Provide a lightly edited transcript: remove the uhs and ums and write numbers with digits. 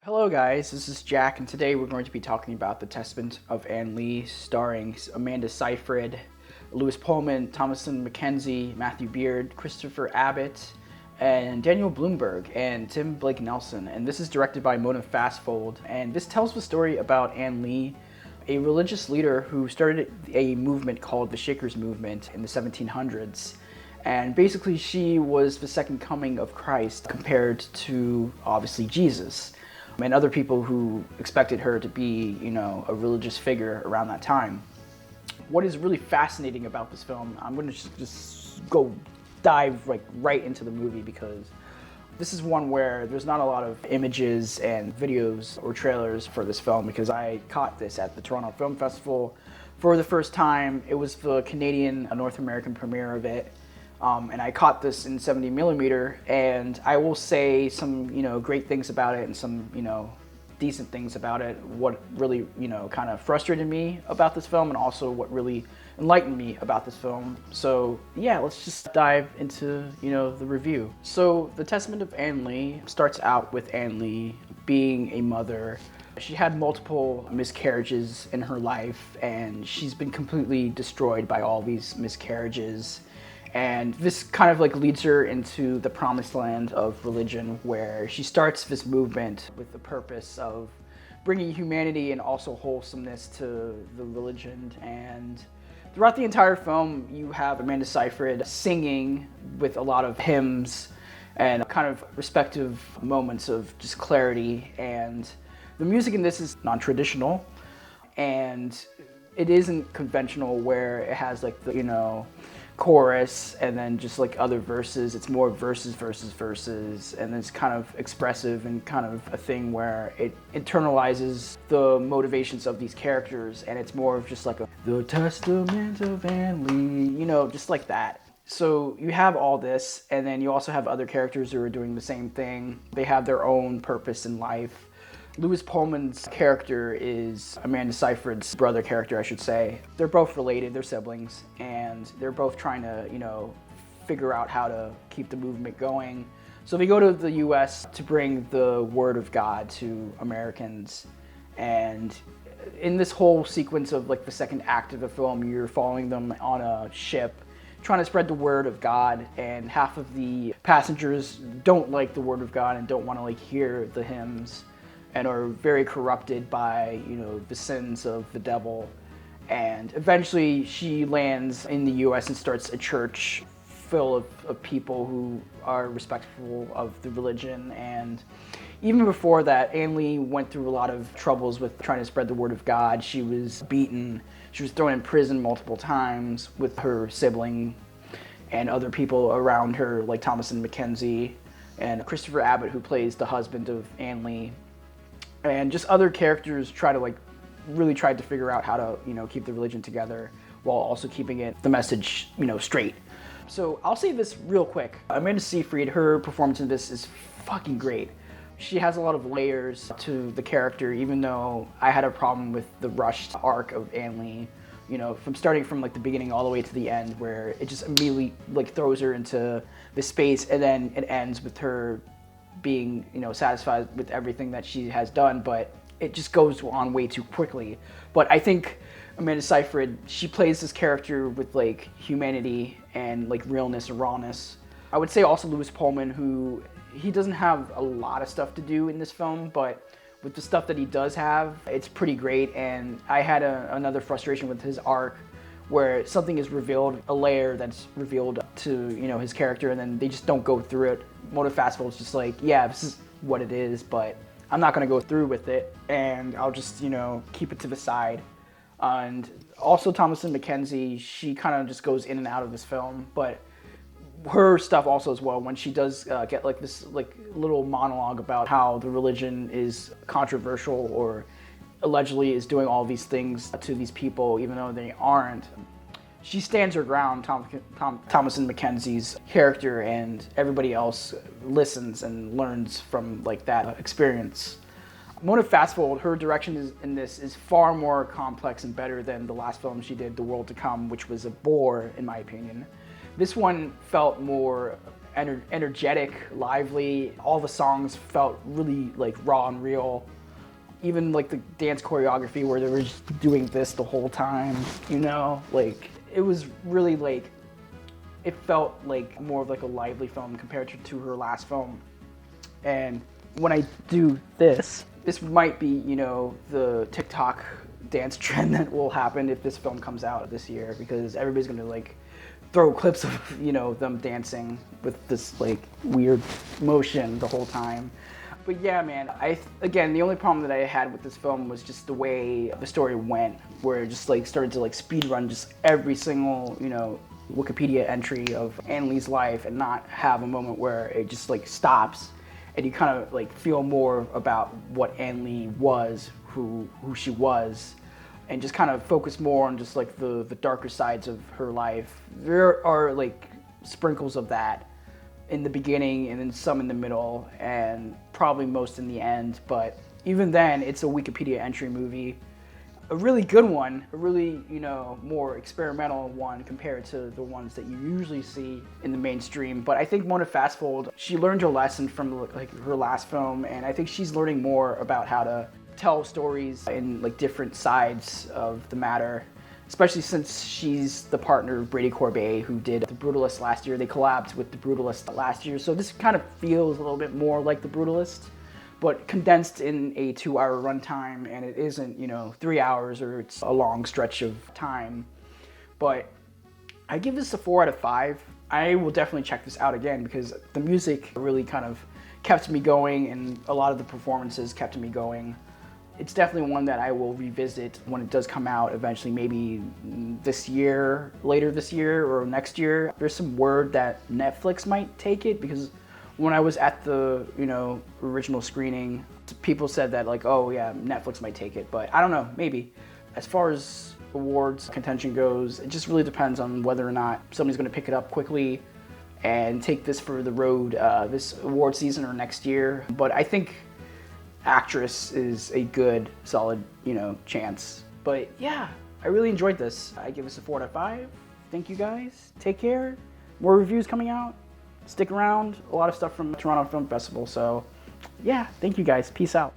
Hello guys, this is Jack, and today we're going to be talking about The Testament of Anne Lee, starring Amanda Seyfried, Lewis Pullman, Thomasin McKenzie, Matthew Beard, Christopher Abbott, and Daniel Bloomberg, and Tim Blake Nelson. And this is directed by Mona Fastvold, and this tells the story about Anne Lee, a religious leader who started a movement called the Shakers Movement in the 1700s. And basically she was the second coming of Christ compared to, obviously, Jesus and other people who expected her to be, a religious figure around that time. What is really fascinating about this film, I'm going to just go dive right into the movie, because this is one where there's not a lot of images and videos or trailers for this film, because I caught this at the Toronto Film Festival for the first time. It was the Canadian North American premiere of it. And I caught this in 70mm, and I will say some, great things about it and some, decent things about it. What really, kind of frustrated me about this film, and also what really enlightened me about this film. So yeah, let's just dive into, the review. So The Testament of Anne Lee starts out with Anne Lee being a mother. She had multiple miscarriages in her life, and she's been completely destroyed by all these miscarriages. And this kind of leads her into the promised land of religion, where she starts this movement with the purpose of bringing humanity and also wholesomeness to the religion. And throughout the entire film, you have Amanda Seyfried singing with a lot of hymns and kind of respective moments of just clarity. And the music in this is non-traditional, and it isn't conventional where it has the, chorus and then just other verses. It's more verses, and it's kind of expressive and kind of a thing where it internalizes the motivations of these characters, and it's more of just the Testament of Anne Lee, just like that. So you have all this, and then you also have other characters who are doing the same thing. They have their own purpose in life. Lewis Pullman's character is Amanda Seyfried's brother character, I should say. They're both related, they're siblings, and they're both trying to, figure out how to keep the movement going. So they go to the US to bring the word of God to Americans. And in this whole sequence of the second act of the film, you're following them on a ship trying to spread the word of God, and half of the passengers don't like the word of God and don't want to hear the hymns, and are very corrupted by, the sins of the devil. And eventually she lands in the US and starts a church full of people who are respectful of the religion. And even before that, Anne Lee went through a lot of troubles with trying to spread the word of God. She was beaten, she was thrown in prison multiple times with her sibling and other people around her, like Thomasin McKenzie and Christopher Abbott, who plays the husband of Anne Lee. And just other characters really tried to figure out how to, keep the religion together while also keeping the message, straight. So I'll say this real quick. Amanda Seyfried, her performance in this is fucking great. She has a lot of layers to the character, even though I had a problem with the rushed arc of Anne Lee. From starting from the beginning all the way to the end, where it just immediately throws her into the space, and then it ends with her being, satisfied with everything that she has done, but it just goes on way too quickly. But I think Amanda Seyfried, she plays this character with humanity and realness and rawness. I would say also Lewis Pullman, who he doesn't have a lot of stuff to do in this film, but with the stuff that he does have, it's pretty great. And I had another frustration with his arc, where something is revealed, a layer that's revealed to, his character, and then they just don't go through it. Mona Fastvold's just yeah, this is what it is, but I'm not gonna go through with it, and I'll just, keep it to the side. And also Thomasin McKenzie, she kind of just goes in and out of this film, but her stuff also as well, when she does get this little monologue about how the religion is controversial, or allegedly is doing all these things to these people even though they aren't. She stands her ground, Thomasin McKenzie's character, and everybody else listens and learns from that experience. Mona Fastvold, her direction in this is far more complex and better than the last film she did, The World to Come, which was a bore in my opinion. This one felt more energetic, lively. All the songs felt really like raw and real. Even like the dance choreography where they were just doing this the whole time, you know, like it was really like, it felt like more of like a lively film compared to her last film. And when I do this might be, you know, the TikTok dance trend that will happen if this film comes out this year, because everybody's gonna like throw clips of, you know, them dancing with this like weird motion the whole time. But yeah, man, again, the only problem that I had with this film was just the way the story went, where it just like started to like speed run just every single, you know, Wikipedia entry of Ann Lee's life and not have a moment where it just like stops and you kind of like feel more about what Ann Lee was, who she was, and just kind of focus more on just like the darker sides of her life. There are like sprinkles of that in the beginning and then some in the middle and probably most in the end, but even then it's a Wikipedia entry movie. A really good one, a really, you know, more experimental one compared to the ones that you usually see in the mainstream. But I think Mona Fastvold, she learned her lesson from like her last film, and I think she's learning more about how to tell stories in like different sides of the matter, especially since she's the partner of Brady Corbet, who did The Brutalist last year. They collabed with The Brutalist last year, so this kind of feels a little bit more like The Brutalist, but condensed in a 2-hour runtime, and it isn't, you know, 3 hours or it's a long stretch of time. But I give this a 4 out of 5. I will definitely check this out again because the music really kind of kept me going and a lot of the performances kept me going. It's definitely one that I will revisit when it does come out eventually, maybe this year, later this year or next year. There's some word that Netflix might take it, because when I was at the, you know, original screening, people said that like, oh yeah, Netflix might take it, but I don't know, maybe. As far as awards contention goes, it just really depends on whether or not somebody's gonna pick it up quickly and take this for the road this award season or next year. But I think actress is a good, solid, you know, chance. But yeah, I really enjoyed this. I give this a 4 out of 5. Thank you guys, take care. More reviews coming out. Stick around, a lot of stuff from Toronto Film Festival. So yeah, thank you guys, peace out.